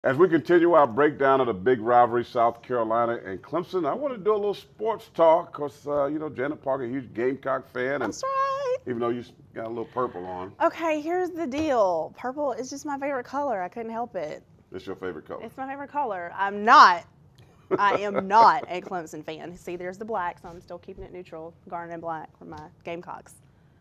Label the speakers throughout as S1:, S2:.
S1: As we continue our breakdown of the big rivalry, South Carolina and Clemson, I want to do a little sports talk because, Janet Parker, a huge Gamecock fan. And
S2: That's right.
S1: even though you got a little purple on,
S2: Okay, here's the deal. Purple is just my favorite color. I couldn't help it.
S1: it's your favorite color.
S2: It's my favorite color. I am not a Clemson fan. See, there's the black, so I'm still keeping it neutral. Garnet and black for my Gamecocks.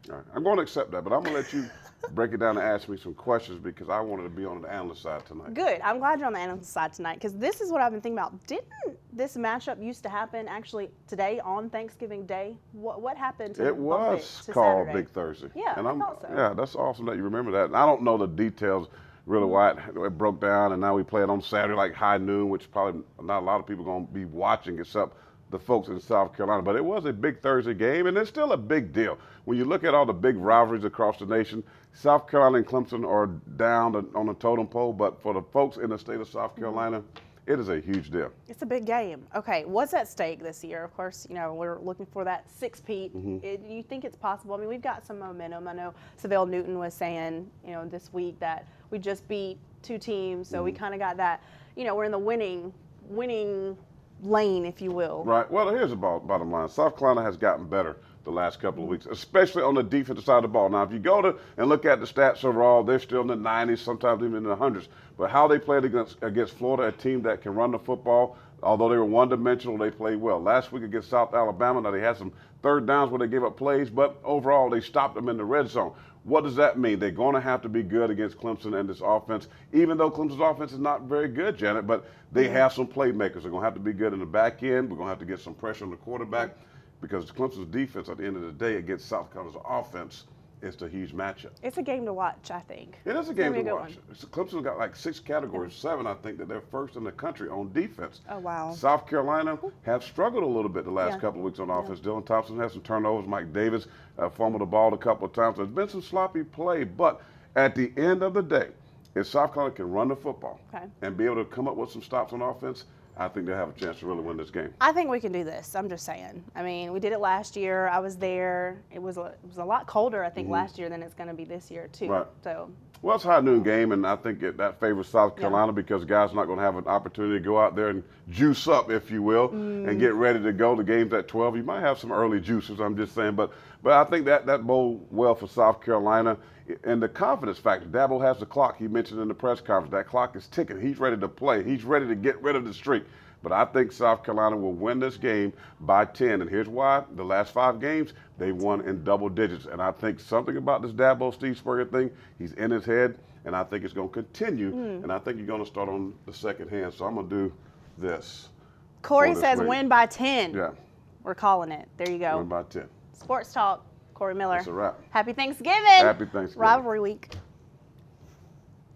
S1: All right. I'm going to accept that, but I'm going to let you break it down and ask me some questions because I wanted to be on the analyst side tonight.
S2: Good. I'm glad you're on the analyst side tonight because this is what I've been thinking about. Didn't this matchup used to happen actually today on Thanksgiving Day? What happened to
S1: It was
S2: to
S1: called
S2: Saturday?
S1: Big Thursday.
S2: Yeah,
S1: and
S2: I thought so.
S1: Yeah, that's awesome that you remember that. And I don't know the details really why it broke down, and now we play it on Saturday like high noon, which probably not a lot of people are going to be watching except the folks in South Carolina. But it was a big Thursday game, and it's still a big deal. When you look at all the big rivalries across the nation, South Carolina and Clemson are down on the totem pole, but for the folks in the state of South Carolina, it is a huge deal.
S2: It's a big game. Okay, what's at stake this year? Of course, we're looking for that six-peat. You think it's possible? I mean, we've got some momentum. I know Savelle Newton was saying, this week that we just beat two teams, so we kind of got that. We're in the winning lane, if you will.
S1: Right. Well, here's the bottom line. South Carolina has gotten better the last couple of weeks, especially on the defensive side of the ball. Now, if you go and look at the stats overall, they're still in the 90s, sometimes even in the hundreds. But how they played against Florida, a team that can run the football, although they were one-dimensional, they played well. Last week against South Alabama, now they had some third downs where they gave up plays, but overall they stopped them in the red zone. What does that mean? They're going to have to be good against Clemson and this offense, even though Clemson's offense is not very good, Janet, but they have some playmakers. They're going to have to be good in the back end. We're going to have to get some pressure on the quarterback because Clemson's defense, at the end of the day, against South Carolina's offense, it's a huge matchup.
S2: It's a game to watch, I think.
S1: It is a game to watch. Clemson's got like 6 categories, 7, I think, that they're first in the country on defense.
S2: Oh, wow.
S1: South Carolina have struggled a little bit the last couple of weeks on offense. Dylan Thompson has some turnovers. Mike Davis fumbled the ball a couple of times. There's been some sloppy play, but at the end of the day, if South Carolina can run the football and be able to come up with some stops on offense, I think they have a chance to really win this game.
S2: I think we can do this. I'm just saying. I mean, we did it last year. I was there. It was a lot colder, I think, last year than it's going to be this year, too.
S1: Right.
S2: So.
S1: Well, it's a high noon game, and I think that favors South Carolina because guys are not going to have an opportunity to go out there and juice up, if you will, and get ready to go. The game's at 12. You might have some early juices, I'm just saying. But I think that bode well for South Carolina. And the confidence factor, Dabo has the clock he mentioned in the press conference. That clock is ticking. He's ready to play. He's ready to get rid of the streak. But I think South Carolina will win this game by 10. And here's why. The last 5 games, they won in double digits. And I think something about this Dabo Steve Spurrier thing, he's in his head, and I think it's going to continue. And I think you're going to start on the second hand. So I'm going to do this.
S2: Corey says win by 10.
S1: Yeah.
S2: We're calling it. There you go.
S1: Win by 10.
S2: Sports Talk, Corey Miller.
S1: That's a wrap.
S2: Happy Thanksgiving.
S1: Happy Thanksgiving.
S2: Rivalry week.